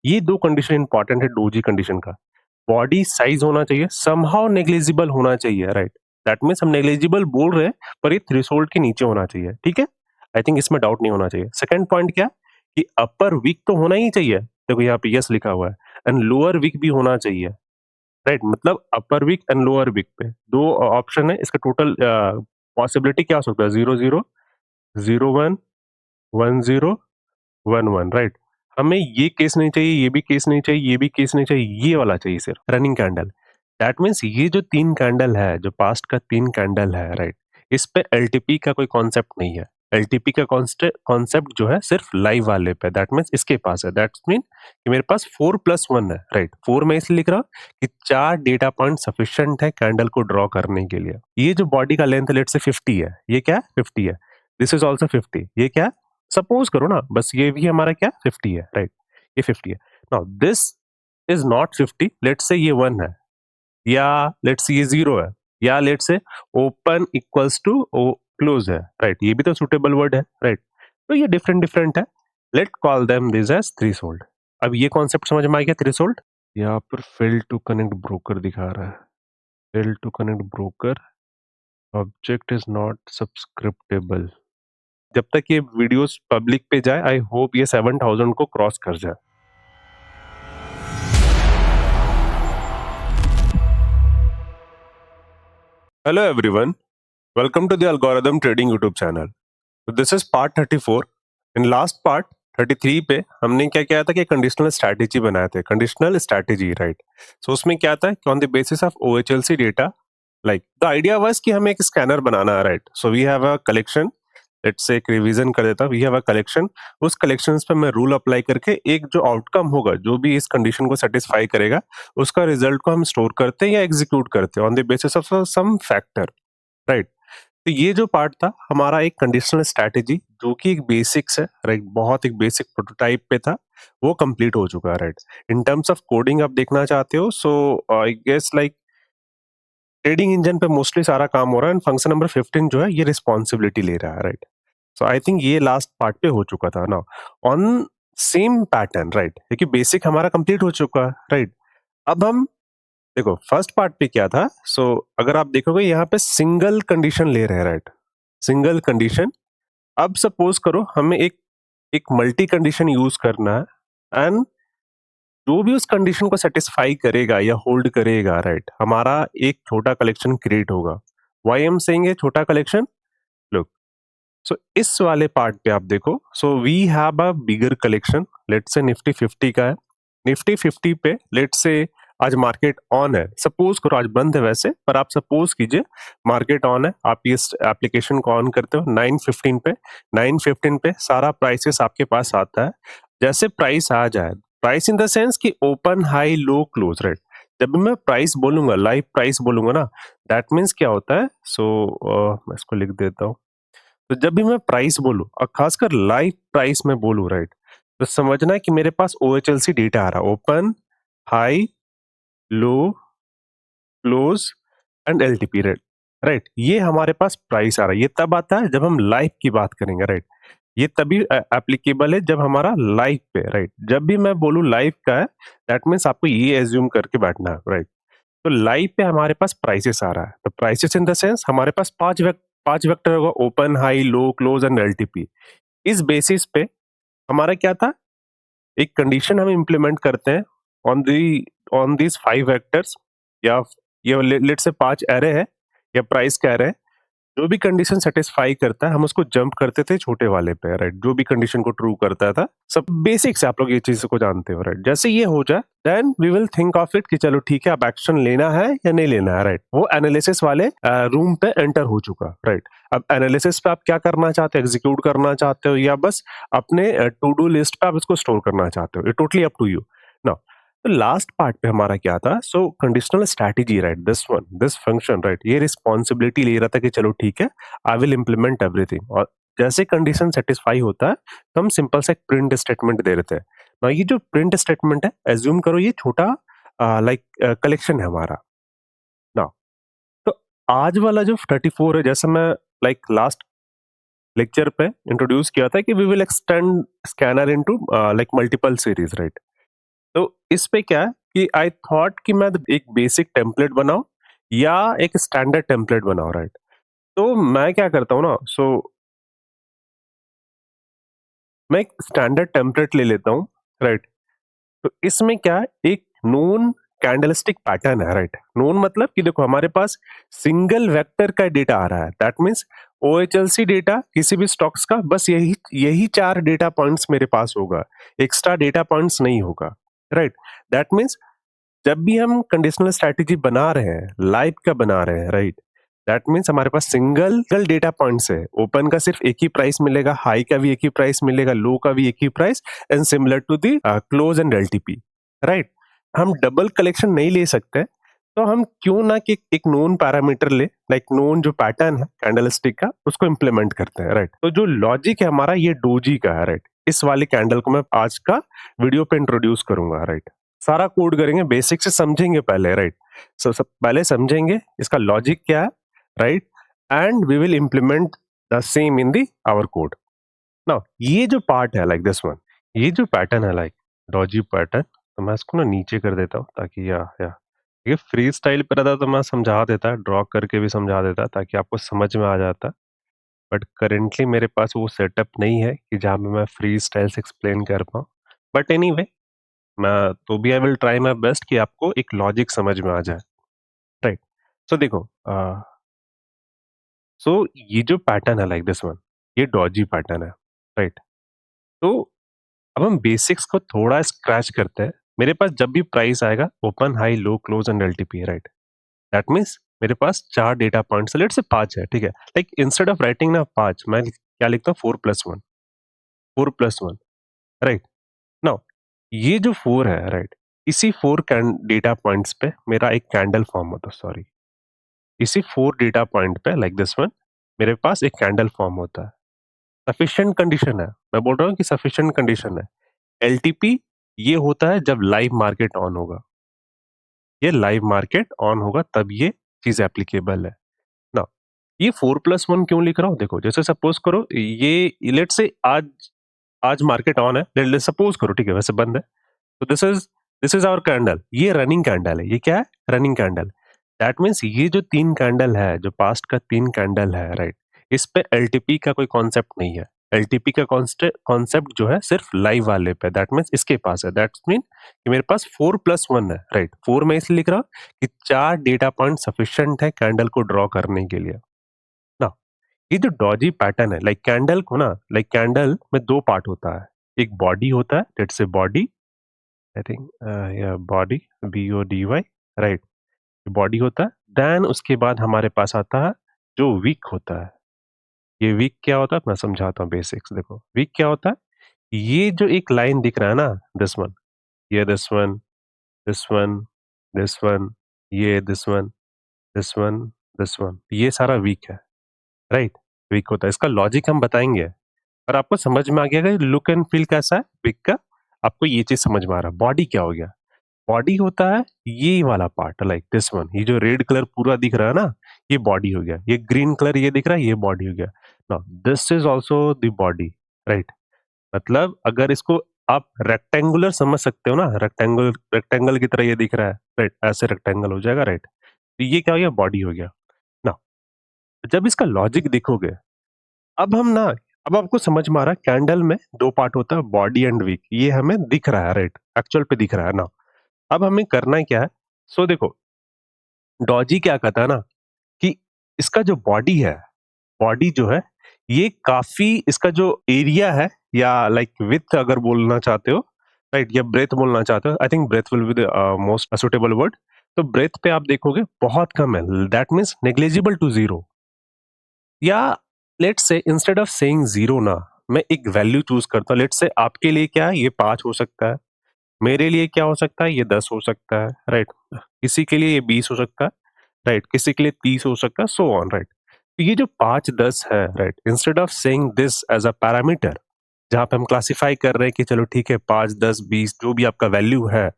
ये 2 condition important है doji condition का। बॉडी साइज़ होना चाहिए, समहाउ नेग्लिजिबल होना चाहिए, राइट? दैट मीन्स हम नेग्लिजिबल बोल रहे हैं, पर ये थ्रेशोल्ड के नीचे होना चाहिए, ठीक है? आई थिंक इसमें डाउट नहीं होना चाहिए। सेकंड पॉइंट क्या? कि अपर विक तो होना ही चाहिए, देखो यहाँ पे यस लिखा हुआ है, एंड लोअर विक भी होना चाहिए, राइट? मतलब अपर विक एंड लोअर विक पे 2 ऑप्शन है, इसका टोटल पॉसिबिलिटी क्या हो सकता है? 0-0, 0-1, 1-0, 1-1, राइट? हमें ये केस नहीं चाहिए, ये भी केस नहीं चाहिए, ये भी केस नहीं चाहिए, ये वाला चाहिए सिर्फ रनिंग कैंडल। दैट मीन्स ये जो 3 कैंडल है, जो पास्ट का 3 कैंडल है, राइट? इस पे एलटीपी का कोई कॉन्सेप्ट नहीं है। एलटीपी का कॉन्सेप्ट जो है सिर्फ लाइव वाले पे, दैट मीन्स इसके पास है। दैट्स मीन कि मेरे पास 4+1 है, राइट? 4 मैं इसलिए लिख रहा हूँ कि 4 डेटा पॉइंट सफिशिएंट है कैंडल को ड्रॉ करने के लिए। ये जो बॉडी का लेंथ लेट्स से 50 है, ये क्या है? 50 है। दिस इज ऑल्सो 50, ये क्या है? सपोज करो ना, बस ये भी हमारा क्या 50 है, राइट? ये 50 है। Now this is not 50, let's say ये 1 है, या लेट्स से ये 0 है, या let's say open equals to close है, राइट? ये भी तो सुटेबल वर्ड है, राइट? तो ये डिफरेंट डिफरेंट है। Let call them this as threshold. अब ये कॉन्सेप्ट समझ में आ गया थ्रेशोल्ड? यहाँ पर फेल टू कनेक्ट ब्रोकर दिखा रहा है। Fail to connect broker, object is not subscriptable. जब तक ये वीडियोस पब्लिक पे जाए, आई होप ये 7000 को क्रॉस कर जाए। Hello everyone, welcome to the algorithm trading YouTube channel. तो this is part 34। In last part 33 पे हमने क्या किया था कि कंडीशनल स्ट्रैटेजी बनाए थे, कंडीशनल स्ट्रैटेजी, राइट? सो उसमें क्या था कि on the basis of OHLC data, like the idea was कि हमें एक स्कैनर बनाना है, right? So we have a collection, let's say एक रिवीजन कर देता हूं, वी हैव अ कलेक्शन। उस कलेक्शंस पे मैं रूल अप्लाई करके एक जो आउटकम होगा, जो भी इस कंडीशन को सेटिस्फाई करेगा, उसका रिजल्ट को हम स्टोर करते हैं या एग्जीक्यूट करते हैं on the basis of some factor, right? तो ये जो पार्ट था हमारा एक कंडीशनल स्ट्रैटेजी, जो कि एक बेसिक्स है, राइट? बहुत एक बेसिक प्रोटोटाइप पे था, वो कंप्लीट हो चुका है, right? In terms of coding आप देखना चाहते हो, so I guess like trading engine पे मोस्टली सारा काम हो रहा है, एंड फंक्शन नंबर 15 जो है ये रिस्पॉन्सिबिलिटी ले रहा है, राइट? सो आई थिंक ये लास्ट पार्ट पे हो चुका था ना, ऑन सेम पैटर्न, राइट? क्योंकि बेसिक हमारा कंप्लीट हो चुका है, राइट? अब हम देखो फर्स्ट पार्ट पे क्या था, सो अगर आप देखोगे यहाँ पे सिंगल कंडीशन ले रहे हैं, राइट? Single condition. अब सपोज करो हमें एक एक मल्टी कंडीशन यूज करना है, एंड जो भी उस कंडीशन को सेटिस्फाई करेगा या होल्ड करेगा, राइट, हमारा एक छोटा कलेक्शन क्रिएट होगा। वाई एम सेइंग ए छोटा कलेक्शन? लुक, सो इस वाले पार्ट पे आप देखो, so we have a bigger collection, let's say Nifty 50 का है। निफ्टी 50 पे लेट्स से आज मार्केट ऑन है, सपोज करो आज बंद है वैसे, पर आप सपोज कीजिए मार्केट ऑन है, आप इस एप्लीकेशन को ऑन करते हो 9:15 पे। 9:15 पे सारा प्राइसेस आपके पास आता है। जैसे प्राइस आ जाए, प्राइस इन द सेंस कि open high low close, right? जब भी मैं प्राइस बोलूंगा, लाइव प्राइस बोलूंगा ना, दैट मीन्स क्या होता है? सो मैं इसको लिख देता हूँ। तो जब भी मैं प्राइस बोलूं, और खासकर लाइव प्राइस में बोलूं, राइट, तो समझना है कि मेरे पास ओएचएलसी डेटा आ रहा है, open high low close and LTP, rate, right? ये हमारे पास प्राइस आ रहा है। ये तब आता है जब हम लाइव की बात करेंगे, राइट? ये तभी एप्लीकेबल है जब हमारा लाइव पे, राइट? जब भी मैं बोलूं लाइव का है, दैट मीन्स आपको ये एज्यूम करके बैठना है, राइट? तो लाइव पे हमारे पास प्राइसेस आ रहा है, तो प्राइसेस इन द सेंस हमारे पास पांच वेक्टर होगा, open high low close and LTP. इस बेसिस पे हमारा क्या था, एक कंडीशन हम इम्प्लीमेंट करते हैं on the on these 5 vectors, या ये लेट से 5 एरे है या प्राइस का एरे है। जो भी कंडीशन सेटिस्फाई करता है हम उसको जंप करते थे छोटे वाले पे, राइट? जो भी कंडीशन को ट्रू करता था, सब बेसिक से आप लोग ये चीज को जानते हो, राइट? जैसे ये हो जाए, then we will think of it कि चलो ठीक है, अब एक्शन लेना है या नहीं लेना है, राइट? वो एनालिसिस वाले रूम पे एंटर हो चुका, राइट? अब एनालिसिस पे आप क्या करना चाहते हो, एग्जीक्यूट करना चाहते हो, या बस अपने टू डू लिस्ट पे आप इसको स्टोर करना चाहते हो, it totally up to you. Now तो लास्ट पार्ट पे हमारा क्या था, so conditional strategy, right? This function, right, ये रिस्पॉन्सिबिलिटी ले रहा था कि चलो ठीक है, आई विल इम्प्लीमेंट एवरीथिंग। और जैसे कंडीशन सेटिस्फाई होता है तो हम सिंपल सा एक प्रिंट स्टेटमेंट दे देते हैं ना। ये जो प्रिंट स्टेटमेंट है, एज्यूम करो ये छोटा लाइक कलेक्शन है हमारा ना। तो आज वाला जो 34 है, जैसे मैं लाइक लास्ट लेक्चर पे इंट्रोड्यूस किया था कि we will extend scanner into like multiple series, right? तो इस पे क्या है कि आई थॉट कि मैं एक बेसिक टेम्पलेट बनाऊं या एक स्टैंडर्ड टेम्पलेट बनाऊं, राइट? तो मैं क्या करता हूँ ना, मैं एक स्टैंडर्ड टेम्पलेट ले लेता हूँ, राइट? तो इसमें क्या है, एक नोन कैंडलस्टिक पैटर्न है, राइट? नोन मतलब कि देखो हमारे पास सिंगल वेक्टर का डेटा आ रहा है, दैट मीन्स ओएचएलसी डेटा किसी भी स्टॉक्स का, बस यही यही चार डेटा पॉइंट्स मेरे पास होगा, एक्स्ट्रा डेटा पॉइंट्स नहीं होगा, राइट? दैट मीन्स जब भी हम कंडीशनल स्ट्रैटेजी बना रहे हैं, लाइव का बना रहे हैं, राइट? दैट मीन्स हमारे पास सिंगल डेटा पॉइंट्स है, ओपन का सिर्फ एक ही प्राइस मिलेगा, हाई का भी एक ही प्राइस मिलेगा, लो का भी एक ही price, and similar to the close and LTP, right? हम डबल कलेक्शन नहीं ले सकते, तो हम क्यों ना कि एक नोन पैरामीटर ले, लाइक नोन जो पैटर्न है कैंडलस्टिक का, उसको इंप्लीमेंट करते हैं, राइट? तो जो लॉजिक है हमारा ये डोजी का है, राइट? इस वाले कैंडल को मैं आज का वीडियो पे इंट्रोड्यूस करूंगा, राइट? सारा कोड करेंगे, बेसिक से समझेंगे पहले, राइट? सब पहले समझेंगे इसका लॉजिक क्या है, right? And we will implement the same in the our code. Now ये जो पार्ट है लाइक दिस वन, ये जो पैटर्न है लाइक डॉजी पैटर्न, तो मैं इसको ना नीचे कर देता हूँ ताकि या ये फ्री स्टाइल पे रहता तो मैं समझा देता, ड्रॉ करके भी समझा देता ताकि आपको समझ में आ जाता। बट करेंटली मेरे पास वो सेटअप नहीं है कि जहाँ पे मैं फ्री स्टाइल से एक्सप्लेन कर पाऊँ। बट एनीवे, मैं तो भी I will try my best कि आपको एक लॉजिक समझ में आ जाए, राइट? सो देखो, सो ये जो पैटर्न है लाइक दिस वन, ये डॉजी पैटर्न है, राइट? तो अब हम बेसिक्स को थोड़ा स्क्रैच करते हैं। मेरे पास जब भी प्राइस आएगा, open high low close and LTP, right? That means मेरे पास चार डेटा पॉइंट्स, लेट से पांच है, ठीक है? लाइक इंस्टेड ऑफ राइटिंग ना पांच, मैं क्या लिखता हूँ, 4+1, 4+1, राइट? नाउ ये जो फोर है, राइट, इसी फोर डेटा पॉइंट्स पे मेरा एक कैंडल फॉर्म होता है, सॉरी, इसी फोर डेटा पॉइंट पे लाइक दिस वन मेरे पास एक कैंडल फॉर्म होता है। सफिशिएंट कंडीशन है, मैं बोल रहा हूँ कि सफिशिएंट कंडीशन है। एलटीपी ये होता है जब लाइव मार्केट ऑन होगा, ये लाइव मार्केट ऑन होगा तब ये चीज एप्लीकेबल है ना। ये 4+1 क्यों लिख रहा हूँ, देखो जैसे सपोज करो ये लेट से आज आज मार्केट ऑन है, लेट सपोज करो, ठीक है, वैसे बंद है। तो दिस इज आवर कैंडल, ये रनिंग कैंडल है, ये क्या है, रनिंग कैंडल। दैट मीन्स ये जो तीन कैंडल है, जो पास्ट का तीन कैंडल है, राइट, इस पे एलटीपी का कोई कॉन्सेप्ट नहीं है। एलटीपी का कॉन्सेप्ट जो है सिर्फ लाइव वाले पे, दैट मीन्स इसके पास है। दैट मीन कि मेरे पास 4+1 है, राइट? फोर में इसलिए लिख रहा हूं कि चार डेटा पॉइंट सफिशियंट है कैंडल को ड्रॉ करने के लिए ना। ये जो डॉजी पैटर्न है, लाइक कैंडल को ना, लाइक कैंडल में दो पार्ट होता है। एक बॉडी होता है, let's say body, I think या बॉडी, BODY, राइट? बॉडी होता है, देन उसके बाद हमारे पास आता है जो वीक होता है। ये वीक क्या होता है मैं समझाता हूँ बेसिक्स। देखो वीक क्या होता है, ये जो एक लाइन दिख रहा है ना, दिस वन, ये this one, this one, this one, ये this one, this one, this one, ये सारा वीक है, राइट? वीक होता है, इसका लॉजिक हम बताएंगे। पर आपको समझ में आ गया कि लुक एंड फील कैसा है वीक का, आपको ये चीज समझ में आ रहा है। बॉडी क्या हो गया, बॉडी होता है ये वाला पार्ट, लाइक दिस वन, ये जो रेड कलर पूरा दिख रहा है ना, ये बॉडी हो गया। ये ग्रीन कलर ये दिख रहा है, ये बॉडी हो गया। Now this is also the body, right? मतलब अगर इसको आप रेक्टेंगुलर समझ सकते हो ना, रेक्टेंगल रेक्टेंगल की तरह ये दिख रहा है, राइट? ऐसे रेक्टेंगल हो जाएगा, राइट? तो ये क्या हो गया, बॉडी हो गया ना। जब इसका लॉजिक देखोगे, अब हम ना, अब आपको समझ में आ रहा है कैंडल में दो पार्ट होता है, बॉडी एंड वीक, ये हमें दिख रहा है, राइट? एक्चुअल पे दिख रहा है ना। अब हमें करना क्या है, सो देखो, डॉजी क्या कहता है ना कि इसका जो बॉडी है, बॉडी जो है, ये काफी, इसका जो एरिया है, या लाइक विथ अगर बोलना चाहते हो, राइट, या ब्रेथ बोलना चाहते हो, I think breath will be the most suitable word. तो ब्रेथ पे आप देखोगे बहुत कम है, that means negligible to zero. या let's say instead of saying zero ना, मैं एक वैल्यू चूज करता हूँ। लेट्स से आपके लिए क्या है, ये 5 हो सकता है, मेरे लिए क्या हो सकता है, ये 10 हो सकता है, राइट? किसी के लिए ये 20 हो सकता है, राइट? किसी के लिए 30 हो सकता है, सो ऑन, राइट? तो ये जो 5-10 है, right, instead of saying this as a parameter, जहां पे हम क्लासिफाई कर रहे हैं कि चलो ठीक है, 5, 10, 20 जो भी आपका वैल्यू है,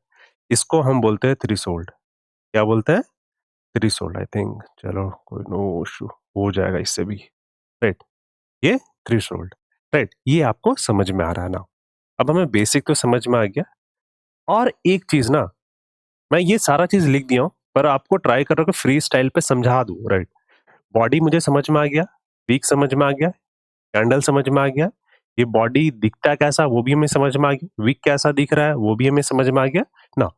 इसको हम बोलते हैं थ्रेशोल्ड। क्या बोलते हैं, थ्रेशोल्ड, आई थिंक। चलो कोई नो इशू, हो जाएगा इससे भी, राइट? ये थ्रेशोल्ड, राइट? ये आपको समझ में आ रहा है ना। अब हमें बेसिक तो समझ में आ गया। और एक चीज ना, मैं ये सारा चीज लिख दिया हूँ, पर आपको ट्राई कर रहा हूँ कि फ्री स्टाइल पे समझा दूं, राइट? बॉडी मुझे समझ में आ गया, वीक समझ में आ गया, कैंडल समझ में आ गया, ये बॉडी दिखता कैसा वो भी हमें समझ में आ गया, वीक कैसा दिख रहा है वो भी हमें समझ में आ गया ना।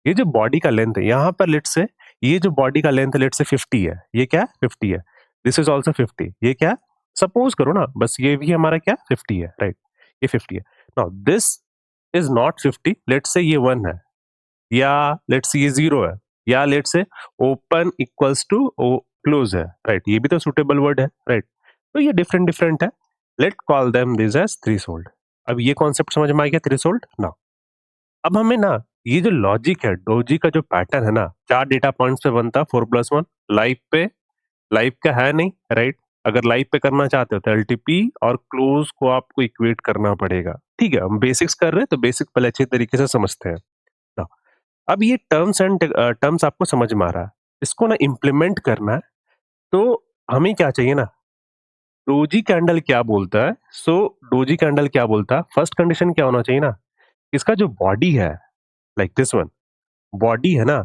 ये जो बॉडी का लेंथ है यहाँ पर, लेट से ये जो बॉडी का लेंथ है लेट से 50 है, ये क्या है 50 है, दिस इज ऑल्सो 50, ये क्या सपोज करो ना, बस ये भी हमारा क्या 50 है, राइट? ये 50 है। Now this is not 50, let say ये 1 है, या लेट से ये 0 है, या let say open equals to close है, राइट? ये भी तो सुटेबल वर्ड है, राइट? तो ये डिफरेंट डिफरेंट है, let call them this as threshold. अब ये कॉन्सेप्ट समझ में आ गया थ्रेशोल्ड ना। अब हमें ना ये जो लॉजिक है, डोजी का जो पैटर्न है ना, 4 डेटा पॉइंट्स पे बनता है 4+1। लाइव पे, लाइव का है नहीं, राइट? अगर लाइव पे करना चाहते हो तो एलटीपी और क्लोज को आपको इक्वेट करना पड़ेगा। ठीक है, हम बेसिक्स कर रहे हैं तो बेसिक पहले अच्छे तरीके से समझते हैं ना। अब ये टर्म्स एंड टर्म्स आपको समझ में आ रहा है, इसको ना इम्प्लीमेंट करना है। तो हमें क्या चाहिए ना, डोजी कैंडल क्या बोलता है, सो डोजी कैंडल क्या बोलता है, फर्स्ट कंडीशन क्या होना चाहिए ना, इसका जो बॉडी है, लाइक दिस वन, बॉडी है ना,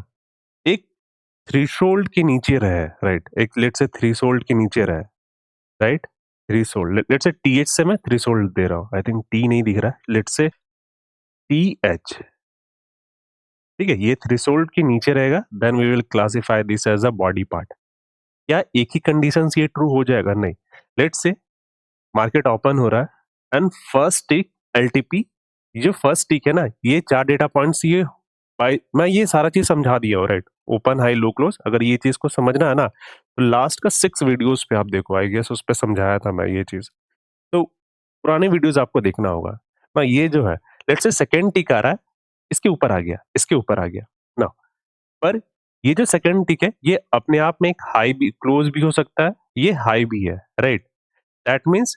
एक थ्रेशोल्ड के नीचे रहे, राइट? एक लेट से थ्रेशोल्ड के नीचे रहे, राइट? थ्रेशोल्ड, लेट से टीएच से मैं थ्रेशोल्ड दे रहा हूँ, आई थिंक टी नहीं दिख रहा है, लेट से टीएच। ठीक है, ये थ्रेशोल्ड के नीचे रहेगा, then we will classify this as a body part. क्या एक ही कंडीशन से ये ट्रू हो जाएगा? नहीं। लेट्स से मार्केट ओपन हो रहा है एंड फर्स्ट टिक एलटीपी, ये जो फर्स्ट टिक है ना, ये 4 डेटा पॉइंट्स, ये मैं ये सारा चीज समझा दिया हूँ, right? Open high low close, अगर ये चीज को समझना है ना तो लास्ट का 6 वीडियोस पे आप देखो, आई गेस उस पे समझाया था मैं ये चीज। तो पुराने वीडियोस आपको देखना होगा ना। ये जो है, लेट्स से सेकंड टिक आ रहा है, इसके ऊपर आ गया, इसके ऊपर आ गया ना, पर ये जो सेकंड टिक है ये अपने आप में एक हाई भी, क्लोज भी हो सकता है, ये हाई भी है, राइट? दैट मीन्स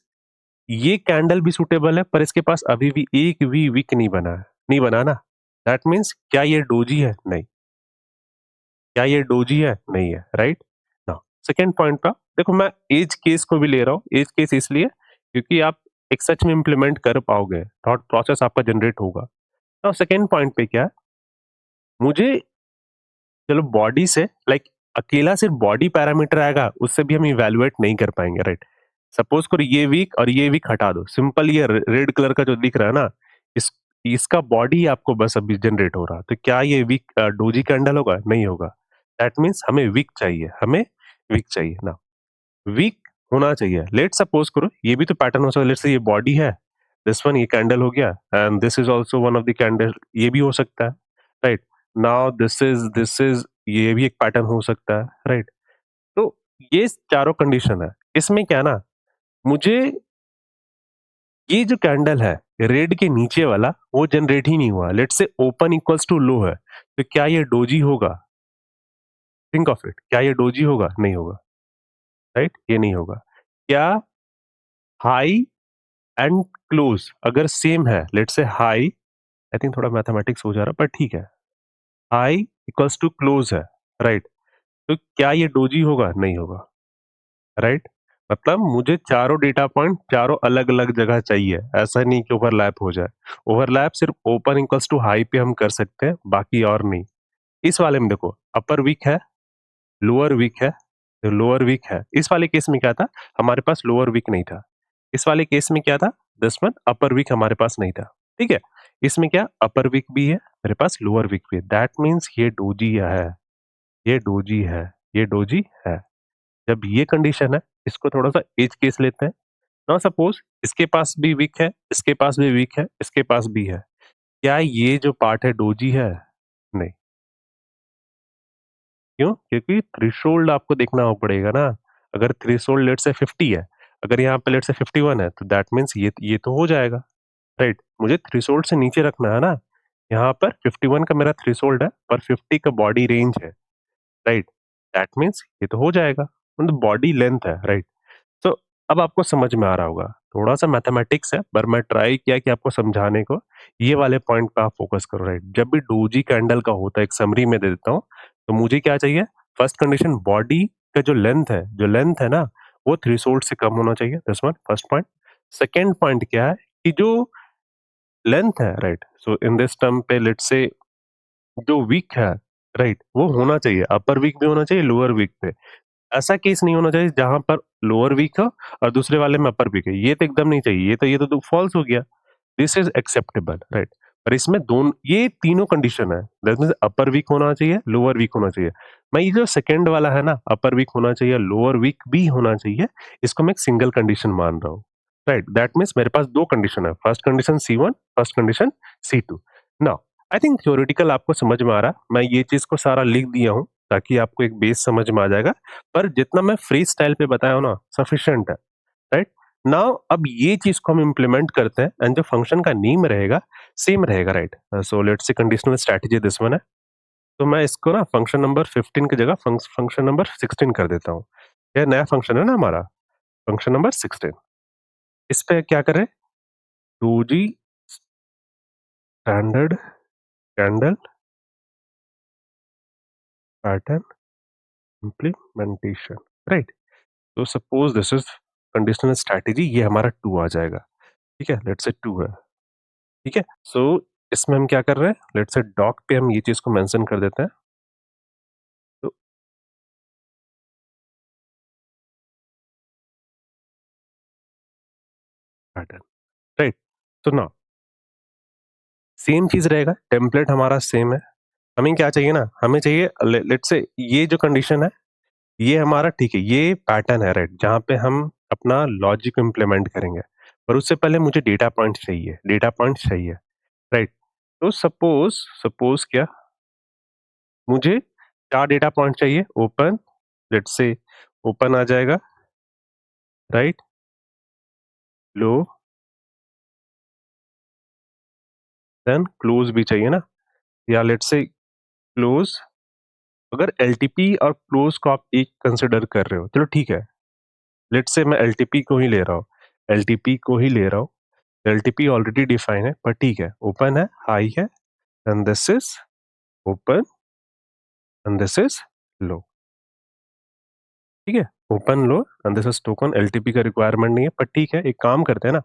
ये कैंडल भी सूटेबल है, पर इसके पास अभी भी एक भी विक नहीं बना है, नहीं बना ना। दैट मीन्स क्या ये डोजी है? नहीं। क्या ये डोजी है? नहीं है, राइट? ना सेकेंड पॉइंट का देखो, मैं एज केस को भी ले रहा हूँ, एज केस इसलिए क्योंकि आप एक सच में इंप्लीमेंट कर पाओगे, थॉट प्रोसेस आपका जनरेट होगा। ना सेकेंड पॉइंट पे क्या है, मुझे, चलो बॉडी से, लाइक अकेला सिर्फ बॉडी पैरामीटर आएगा उससे भी हम इवेलुएट नहीं कर पाएंगे, राइट? सपोज करो ये वीक और ये वीक हटा दो, सिंपल ये रेड कलर का जो दिख रहा है ना, इस इसका बॉडी आपको बस अभी जनरेट हो रहा, तो क्या ये वीक डोजी कैंडल होगा? नहीं होगा। दैट मीन्स हमें वीक चाहिए, हमें वीक चाहिए ना, वीक होना चाहिए। लेट सपोज करो ये भी तो पैटर्न हो सकता है, लेट से ये बॉडी है, दिस वन ये कैंडल हो गया, and this is also one of the candle, ये भी हो सकता है, राइट? नाउ दिस इज ये भी एक पैटर्न हो सकता है, राइट? तो ये चारों कंडीशन है, इसमें क्या ना, मुझे ये जो कैंडल है रेड के नीचे वाला वो जनरेट ही नहीं हुआ, late say open equals to low है, तो क्या ये डोजी होगा? थिंक ऑफ इट, क्या ये डोजी होगा? नहीं होगा, राइट? ये नहीं होगा। क्या हाई एंड क्लोज अगर सेम है, लेट से हाई, आई थिंक थोड़ा मैथमेटिक्स हो जा रहा है पर ठीक है, हाई इक्वल्स टू क्लोज है, राइट? तो क्या ये डोजी होगा? नहीं होगा, राइट? मतलब मुझे चारों डेटा पॉइंट चारों अलग अलग जगह चाहिए, ऐसा नहीं कि ओवरलैप हो जाए। ओवरलैप सिर्फ ओपन इक्वल्स टू हाई पे हम कर सकते हैं, बाकी और नहीं। इस वाले में देखो, अपर वीक है, लोअर वीक है, लोअर वीक है। इस वाले केस में क्या था, हमारे पास लोअर वीक नहीं था। इस वाले केस में क्या था, दिस वन अपर वीक हमारे पास नहीं था। ठीक है, इसमें क्या अपर वीक भी है मेरे पास, लोअर वीक भी है, दैट मीन्स ये डोजी है, ये डोजी है, ये डोजी है। जब ये कंडीशन है, इसको थोड़ा सा एज केस लेते हैं। नाउ सपोज इसके पास भी वीक है, इसके पास भी वीक है, इसके पास भी है, क्या ये जो पार्ट है डोजी है? नहीं। क्यों? क्योंकि थ्रेशोल्ड आपको देखना पड़ेगा ना। अगर थ्रेशोल्ड लेट से 50 है, अगर यहाँ पे लेट से 51 है, तो दैट मीन्स ये तो हो जाएगा, राइट? मुझे थ्रेशोल्ड से नीचे रखना है ना। यहाँ पर 51 का मेरा थ्रेशोल्ड है, पर 50 का बॉडी रेंज है, राइट? दैट मीन्स ये तो हो जाएगा, मतलब बॉडी लेंथ है, राइट? तो अब आपको समझ में आ रहा होगा, थोड़ा-सा मैथमेटिक्स है, पर मैं ट्राई किया कि आपको समझाने को, ये वाले पॉइंट पे आप फोकस करो, राइट? जब भी डोजी कैंडल का होता है, एक समरी में दे देता हूँ, तो मुझे क्या चाहिए? फर्स्ट कंडीशन, बॉडी का जो लेंथ है ना, वो थ्रेशोल्ड से कम होना चाहिए, that's one first point. Second point क्या है कि जो लेंथ है, right? So in this term पे लेट्स से जो वीक है, राइट, वो होना चाहिए, अपर वीक भी होना चाहिए लोअर वीक पे। ऐसा केस नहीं होना चाहिए जहां पर लोअर वीक हो और दूसरे वाले में अपर वीक है, ये तो एकदम नहीं चाहिए, ये तो फॉल्स हो गया। This is acceptable, right? पर इसमें दोनों, ये तीनों कंडीशन है, दैट मीन्स अपर वीक होना चाहिए, लोअर वीक होना चाहिए। मैं ये जो सेकंड वाला है ना, अपर वीक होना चाहिए, लोअर वीक भी होना चाहिए, इसको मैं एक सिंगल कंडीशन मान रहा हूँ, राइट? दैट मीन्स मेरे पास दो कंडीशन है, first condition C1, first condition C2। Now I think theoretical आपको समझ में आ रहा, मैं ये चीज को सारा लिख दिया हूँ ताकि आपको एक बेस समझ में आ जाएगा, पर जितना मैं फ्री स्टाइल पे बताया हूं ना, सफिशिएंट है, राइट? नाउ अब ये चीज को हम इम्प्लीमेंट करते हैं एंड जो फंक्शन का नेम रहेगा सेम रहेगा, right? So let's say conditional strategy this one है, तो मैं इसको ना फंक्शन नंबर 15 की जगह फंक्शन नंबर 16 कर देता हूँ। यह नया फंक्शन है ना हमारा, फंक्शन नंबर 16। इस पे क्या करें, 2G standard candle pattern implementation, right? तो suppose this is conditional strategy, ये हमारा 2 आ जाएगा, ठीक है? लेट्स से 2 है, ठीक है? सो इसमें हम क्या कर रहे हैं, लेट्स से डॉक पे हम ये चीज को मेंशन कर देते हैं, तो पैटर्न, राइट? तो ना सेम चीज रहेगा, टेम्पलेट हमारा सेम है। हमें क्या चाहिए ना, हमें चाहिए लेट्स से ये जो कंडीशन है, ये हमारा ठीक है, ये पैटर्न है, राइट, जहाँ पे हम अपना लॉजिक इम्प्लीमेंट करेंगे, पर उससे पहले मुझे डेटा पॉइंट चाहिए, डेटा पॉइंट चाहिए, राइट? तो सपोज सपोज क्या, मुझे चार डेटा पॉइंट चाहिए, ओपन, लेट्स से ओपन आ जाएगा, राइट, लो, देन क्लोज भी चाहिए ना, या लेट्स से क्लोज। अगर एलटीपी और क्लोज को आप एक कंसिडर कर रहे हो, चलो ठीक है, लेट्स से मैं एलटीपी को ही ले रहा हूँ, एलटीपी को ही ले रहा हूँ, एलटीपी ऑलरेडी डिफाइन है, पर ठीक है, ओपन है, हाई है, and this is open and this is low, ठीक है? Open low and this is token, LTP का रिक्वायरमेंट नहीं है, पर ठीक है, एक काम करते हैं ना,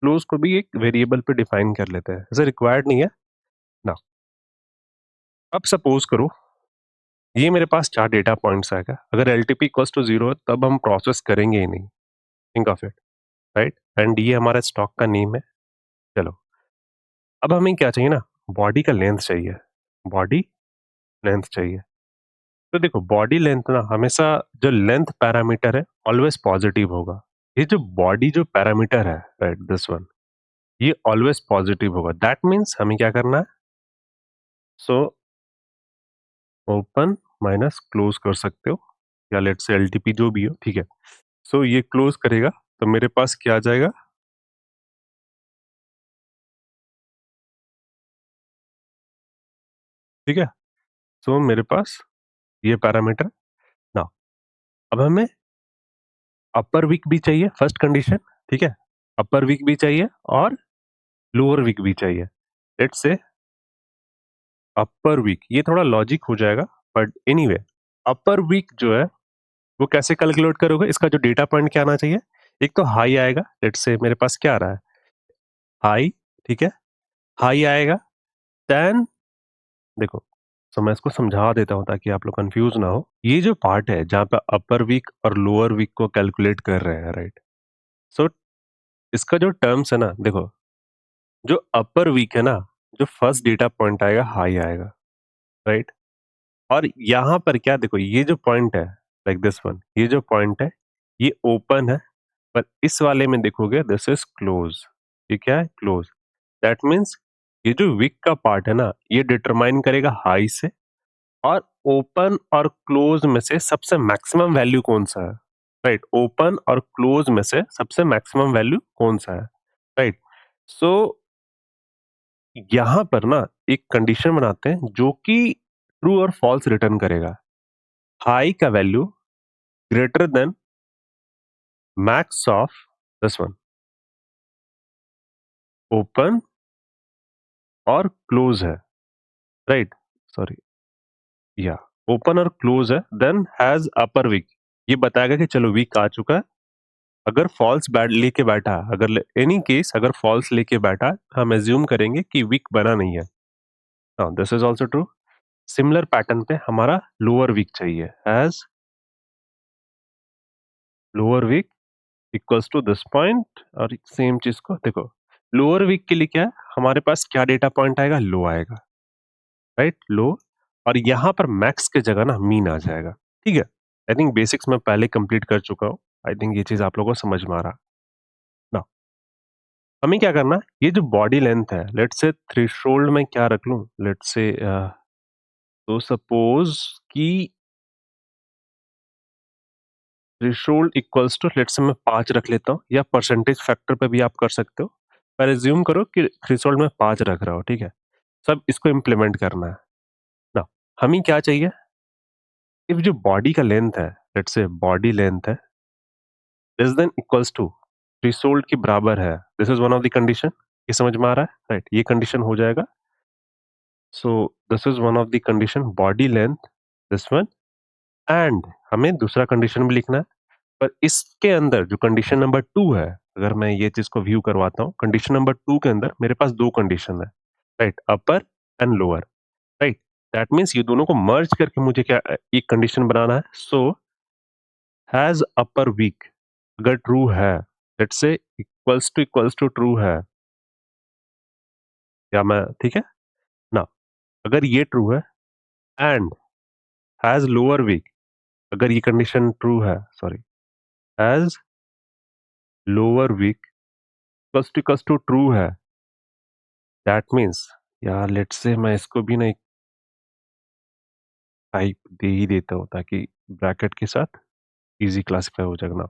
क्लोज को भी एक वेरिएबल पे डिफाइन कर लेते हैं, ऐसे रिक्वायर्ड नहीं है ना। अब सपोज करो ये मेरे पास चार डेटा पॉइंट्स आएगा, अगर एलटीपी इक्वल्स टू जीरो है तब हम प्रोसेस करेंगे ही नहीं, think of it, right? And ये हमारा स्टॉक का नेम है। चलो, अब हमें क्या चाहिए ना, बॉडी का लेंथ चाहिए, बॉडी लेंथ चाहिए। तो देखो बॉडी लेंथ ना हमेशा, जो लेंथ पैरामीटर है ऑलवेज पॉजिटिव होगा, ये जो बॉडी जो पैरामीटर है, राइट, दिस वन, ये ऑलवेज पॉजिटिव होगा, दैट मीन्स हमें क्या करना है, सो ओपन माइनस क्लोज कर सकते हो, या लेट से एलटीपी जो भी हो, ठीक है? सो ये क्लोज करेगा, तो मेरे पास क्या आ जाएगा, ठीक है? सो मेरे पास ये पैरामीटर ना, अब हमें अपर वीक भी चाहिए, फर्स्ट कंडीशन, ठीक है? अपर वीक भी चाहिए और लोअर वीक भी चाहिए। लेट्स से अपर वीक, ये थोड़ा लॉजिक हो जाएगा, बट एनीवे, अपर वीक जो है वो कैसे कैलकुलेट करोगे, इसका जो डेटा पॉइंट क्या आना चाहिए, एक तो हाई आएगा, लेट्स से मेरे पास क्या आ रहा है, हाई, ठीक है? हाई आएगा, देन देखो, तो मैं इसको समझा देता हूँ ताकि आप लोग कंफ्यूज ना हो। ये जो पार्ट है जहाँ पे अपर वीक और लोअर वीक को कैलकुलेट कर रहे हैं, राइट? सो इसका जो टर्म्स है ना, देखो, जो अपर वीक है ना, जो फर्स्ट डेटा पॉइंट आएगा हाई आएगा, राइट? और यहाँ पर क्या, देखो ये जो पॉइंट है, लाइक दिस वन, ये जो पॉइंट है, ये ओपन है, पर इस वाले में देखोगे दिस इज क्लोज, ये क्या है, क्लोज। दैट मीन्स ये जो वीक का पार्ट है ना, ये डिटरमाइन करेगा हाई से, और ओपन और क्लोज में से सबसे मैक्सिमम वैल्यू कौन सा है, राइट? ओपन और क्लोज में से सबसे मैक्सिमम वैल्यू कौन सा है, राइट? सो यहां पर ना एक कंडीशन बनाते हैं जो कि ट्रू और फॉल्स रिटर्न करेगा, हाई का value greater than max of this one, open और क्लोज है, राइट? सॉरी, या ओपन और क्लोज है, देन हैज अपर वीक, ये बताएगा कि चलो वीक आ चुका है, अगर फॉल्स बैट लेके बैठा, अगर एनी केस अगर फॉल्स लेके बैठा, हम एज्यूम करेंगे कि वीक बना नहीं है। Now this is also true. Similar pattern पे हमारा लोअर वीक चाहिए, as lower wick equals to this point, और सेम चीज को देखो, लोअर वीक के लिए क्या है, हमारे पास क्या डेटा पॉइंट आएगा, लो आएगा, राइट, लो। और यहाँ पर मैक्स के जगह ना मीन आ जाएगा। ठीक है, आई थिंक बेसिक्स में पहले कंप्लीट कर चुका हूँ। आई थिंक ये चीज आप लोगों को समझ में आ रहा ना। हमें क्या करना है, ये जो बॉडी लेंथ है, लेट्स से थ्रेशोल्ड में क्या रख लूं, लेट्स से तो सपोज कि threshold equals to, let's say मैं 5 रख लेता हूँ, या परसेंटेज फैक्टर पे भी आप कर सकते हो, पर एज्यूम करो कि थ्रेशोल्ड में 5 रख रहा हो। ठीक है, सब इसको इम्प्लीमेंट करना है ना। हमें क्या चाहिए, इफ जो बॉडी का लेंथ है, लेट्स से बॉडी लेंथ है less than equals to threshold के बराबर है, this is one of the condition. ये समझ में आ रहा है, राइट, ये कंडीशन हो जाएगा। सो this is one of the condition, body length, this one. And हमें दूसरा कंडीशन भी लिखना है, पर इसके अंदर जो कंडीशन नंबर 2 है, अगर मैं ये चीज को व्यू करवाता हूँ, कंडीशन नंबर 2 के अंदर मेरे पास दो कंडीशन है, right, upper and lower, right. That means ये दोनों को मर्ज करके मुझे क्या एक कंडीशन बनाना है। सो हैज अपर वीक अगर ट्रू है, let's say equals to true है, या मैं ठीक है ना, अगर ये ट्रू है, एंड हैज लोअर वीक, अगर ये कंडीशन ट्रू है, sorry, has lower wick equals to true है, दैट मीन्स, यार लेट्स से मैं इसको भी ना एक टाइप दे ही देता हूँ, ताकि ब्रैकेट के साथ इजी क्लासिफाई हो जाएगा ना।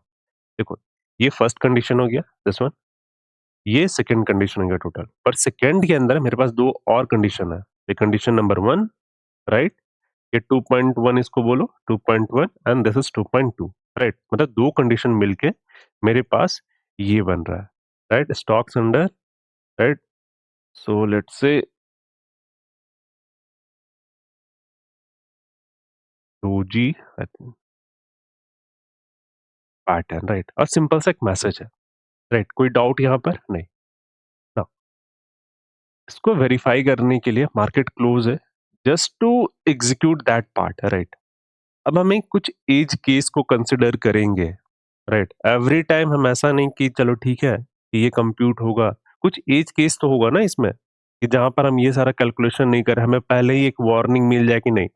देखो, ये फर्स्ट कंडीशन हो गया, दिस वन, ये सेकंड कंडीशन हो गया टोटल, पर सेकंड के अंदर मेरे पास दो और कंडीशन है। ये कंडीशन नंबर 1, राइट, ये 2.1 इसको बोलो, 2.1 एंड दिस इज 2.2, राइट, मतलब दो कंडीशन मिलके मेरे पास ये बन रहा है, right, stocks under, right. So let's say 2G pattern, right, और सिंपल सा एक मैसेज है, राइट, कोई डाउट यहाँ पर नहीं ना। इसको वेरीफाई करने के लिए मार्केट क्लोज है, just to execute that part, right. अब हमें कुछ एज केस को कंसिडर करेंगे, राइट, एवरी टाइम हम ऐसा नहीं कि चलो ठीक है कि ये कंप्यूट होगा, कुछ एज केस तो होगा ना इसमें, कि जहां पर हम ये सारा कैलकुलेशन नहीं कर, हमें पहले ही एक वार्निंग मिल जाए कि नहीं,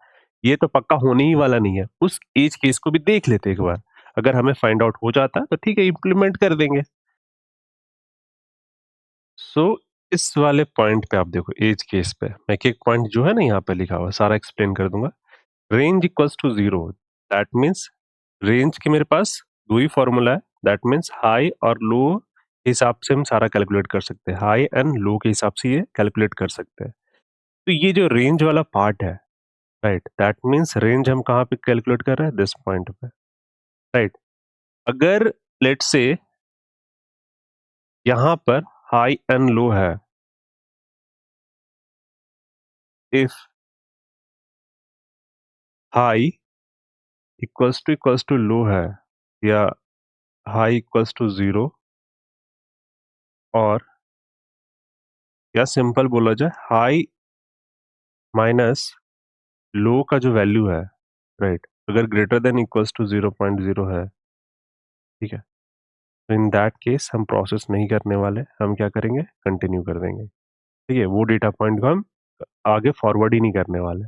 ये तो पक्का होने ही वाला नहीं है, उस एज केस को भी देख लेते एक बार। अगर हमें फाइंड आउट हो जाता है तो ठीक है, इम्प्लीमेंट कर देंगे। सो इस वाले पॉइंट पे आप देखो, एज केस पे मैं एक एक पॉइंट जो है ना यहाँ पे लिखा हुआ सारा एक्सप्लेन कर दूंगा। Range equals to zero, that means range के मेरे पास दो ही फॉर्मूला है, दैट मीन्स हाई और लो के हिसाब से हम सारा कैलकुलेट कर सकते हैं, हाई एंड लो के हिसाब से ये कैलकुलेट कर सकते हैं। तो ये जो रेंज वाला पार्ट है, राइट, दैट मीन्स रेंज हम कहाँ पे कैलकुलेट कर रहे हैं, दिस पॉइंट पे, राइट। अगर लेट्स से यहाँ पर हाई एंड लो है, if high equals to low है, या हाई इक्वल्स टू जीरो, और या सिंपल बोला जाए हाई माइनस लो का जो वैल्यू है, राइट, अगर ग्रेटर देन इक्वल्स टू 0.0 है, ठीक है, तो इन दैट केस हम प्रोसेस नहीं करने वाले, हम क्या करेंगे, कंटिन्यू कर देंगे। ठीक है, वो डेटा पॉइंट को हम आगे फॉरवर्ड ही नहीं करने वाले।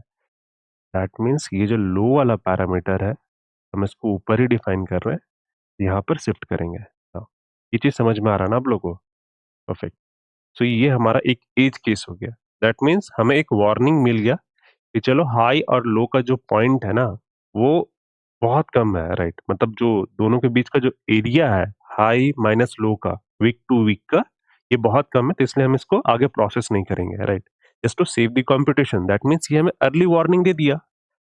दैट मीन्स ये जो लो वाला पैरामीटर है, हम इसको ऊपर ही डिफाइन कर रहे हैं, यहाँ पर शिफ्ट करेंगे। हाँ, ये चीज समझ में आ रहा है ना आप लोगों को? परफेक्ट। सो ये हमारा एक एज केस हो गया, दैट मीन्स हमें एक वार्निंग मिल गया कि चलो हाई और लो का जो पॉइंट है ना, वो बहुत कम है, राइट, मतलब जो दोनों के बीच का जो एरिया है, हाई माइनस लो का, वीक टू वीक का, ये बहुत कम है, तो इसलिए हम इसको आगे प्रोसेस नहीं करेंगे, right, just to save the computation. That means ये हमें अर्ली वार्निंग दे दिया,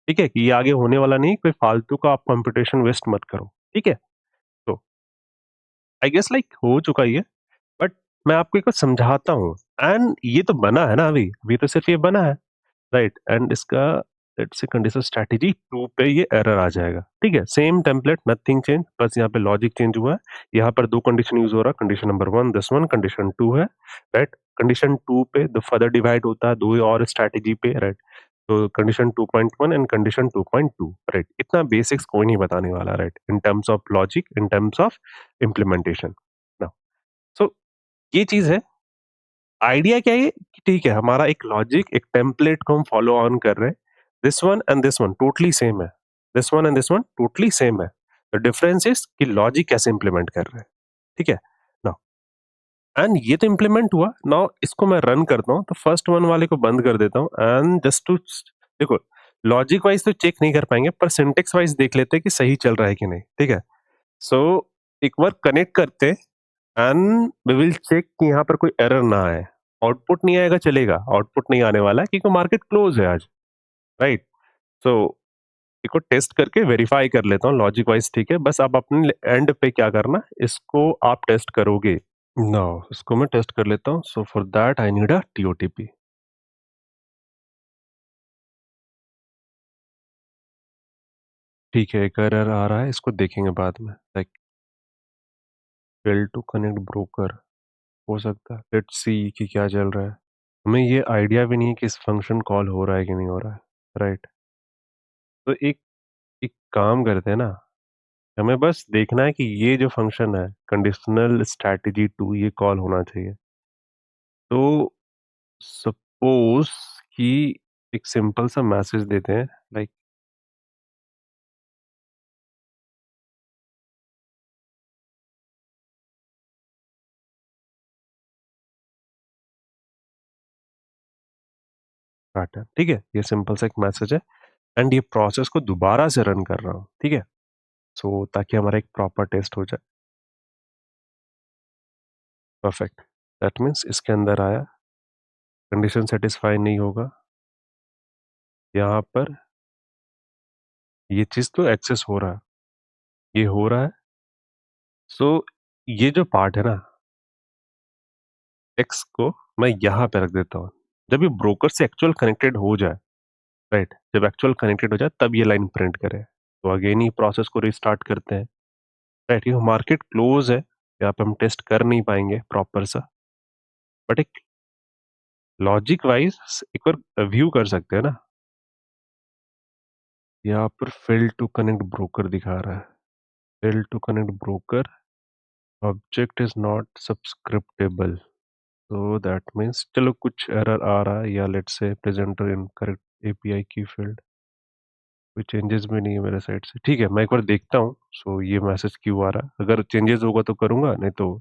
ठीक है, कि ये आगे होने वाला नहीं, कोई फालतू का आप कंप्यूटेशन वेस्ट मत करो। ठीक है, तो आई गेस लाइक हो चुका ये, बट मैं आपको एक बार समझाता हूँ। एंड ये तो बना है ना, अभी अभी तो सिर्फ ये बना है, राइट, एंड इसका लेट्स से कंडीशनल स्ट्रैटेजी 2 पे ये एरर आ जाएगा। ठीक है, सेम टेम्पलेट, नथिंग चेंज, बस यहाँ पे लॉजिक चेंज हुआ है। यहाँ पर 2 कंडीशन यूज़ हो रहा है, condition number 1 this one, condition 2 है, राइट? कंडीशन 2 पे द फर्दर डिवाइड होता है 2 और स्ट्रैटेजी पे, राइट? तो कंडीशन 2.1 एंड कंडीशन 2.2, राइट? इतना बेसिक्स कोई नहीं बताने वाला, right? In terms of logic, in terms of implementation. Now so ये चीज़ है। आइडिया क्या है कि ठीक है, हमारा एक लॉजिक, एक टेम्पलेट को हम फॉलो ऑन कर रहे हैं। This one and this one totally same है। This one and this one totally same है। द डिफरेंस इज कि लॉजिक कैसे इंप्लीमेंट कर रहे हैं। ठीक है? नाउ एंड ये तो इंप्लीमेंट हुआ। नाउ इसको मैं रन करता हूँ, तो फर्स्ट वन वाले को बंद कर देता हूँ एंड जस्ट टू देखो, लॉजिक वाइज तो चेक नहीं कर पाएंगे, पर सिंटेक्स वाइज देख लेते हैं कि सही चल रहा है कि नहीं। ठीक है? सो एक बार कनेक्ट करते हैं एंड वी विल चेक कि यहाँ पर कोई एरर ना आए। आउटपुट नहीं आएगा चलेगा, आउटपुट नहीं आने वाला है क्योंकि मार्केट क्लोज है आज, राइट? सो इसको टेस्ट करके वेरीफाई कर लेता हूँ लॉजिक वाइज। ठीक है, बस आप अपने एंड पे क्या करना, इसको आप टेस्ट करोगे। नो, इसको मैं टेस्ट कर लेता हूँ। So for that I need a TOTP. ठीक है, एक एरर आ रहा है, इसको देखेंगे बाद में, like fail to connect broker. हो सकता है, लेट्स सी कि क्या चल रहा है। हमें ये आइडिया भी नहीं है कि इस फंक्शन कॉल हो रहा है कि नहीं हो रहा है, राइट? तो एक एक काम करते हैं ना, हमें बस देखना है कि ये जो फंक्शन है कंडीशनल स्ट्रैटेजी 2 ये कॉल होना चाहिए। तो सपोज कि एक सिंपल सा मैसेज देते हैं, लाइक पैटर्न। ठीक है, ये सिंपल सा एक मैसेज है एंड ये प्रोसेस को दोबारा से रन कर रहा हूँ। ठीक है, सो ताकि हमारा एक प्रॉपर टेस्ट हो जाए। परफेक्ट, दैट मीन्स इसके अंदर आया, कंडीशन सेटिस्फाई नहीं होगा, यहाँ पर ये चीज तो एक्सेस हो रहा है, ये हो रहा है। सो ये जो पार्ट है ना, एक्स को मैं यहाँ पे रख देता हूँ। जब ये ब्रोकर से एक्चुअल कनेक्टेड हो जाए, राइट, जब एक्चुअल कनेक्टेड हो जाए तब ये लाइन प्रिंट करे। तो अगेन ही प्रोसेस को रिस्टार्ट करते हैं, राइट? क्योंकि मार्केट क्लोज है, यहाँ पे हम टेस्ट कर नहीं पाएंगे प्रॉपर सा, बट एक लॉजिक वाइज एक बार व्यू कर सकते हैं ना। यहाँ पर फेल टू कनेक्ट ब्रोकर दिखा रहा है, fail to connect broker, object is not subscriptable. तो दैट मीन्स चलो कुछ एरर आ रहा है, या लेट्स से प्रेजेंटर इनकरेक्ट एपीआई की फील्ड, कोई चेंजेस भी नहीं है मेरे साइड से। ठीक है, मैं एक बार देखता हूँ। सो ये मैसेज क्यों आ रहा है, अगर चेंजेस होगा तो करूंगा, नहीं तो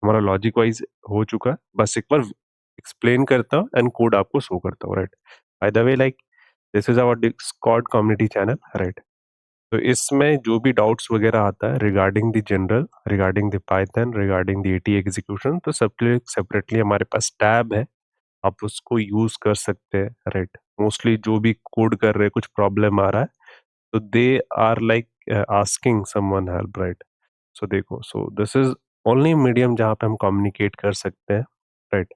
हमारा लॉजिक वाइज हो चुका है। बस एक बार एक्सप्लेन करता हूँ एंड कोड आपको शो करता हूँ, right? By the way, like this is our Discord community channel, right? तो इसमें जो भी डाउट्स वगैरह आता है regarding the general, regarding the Python, regarding the AT execution, तो सबके लिए सेपरेटली हमारे पास टैब है, आप उसको यूज कर सकते हैं, राइट? मोस्टली जो भी कोड कर रहे हैं कुछ प्रॉब्लम आ रहा है, तो they are like asking someone help, right? So देखो, so this is only medium जहाँ पे हम कम्युनिकेट कर सकते हैं, right?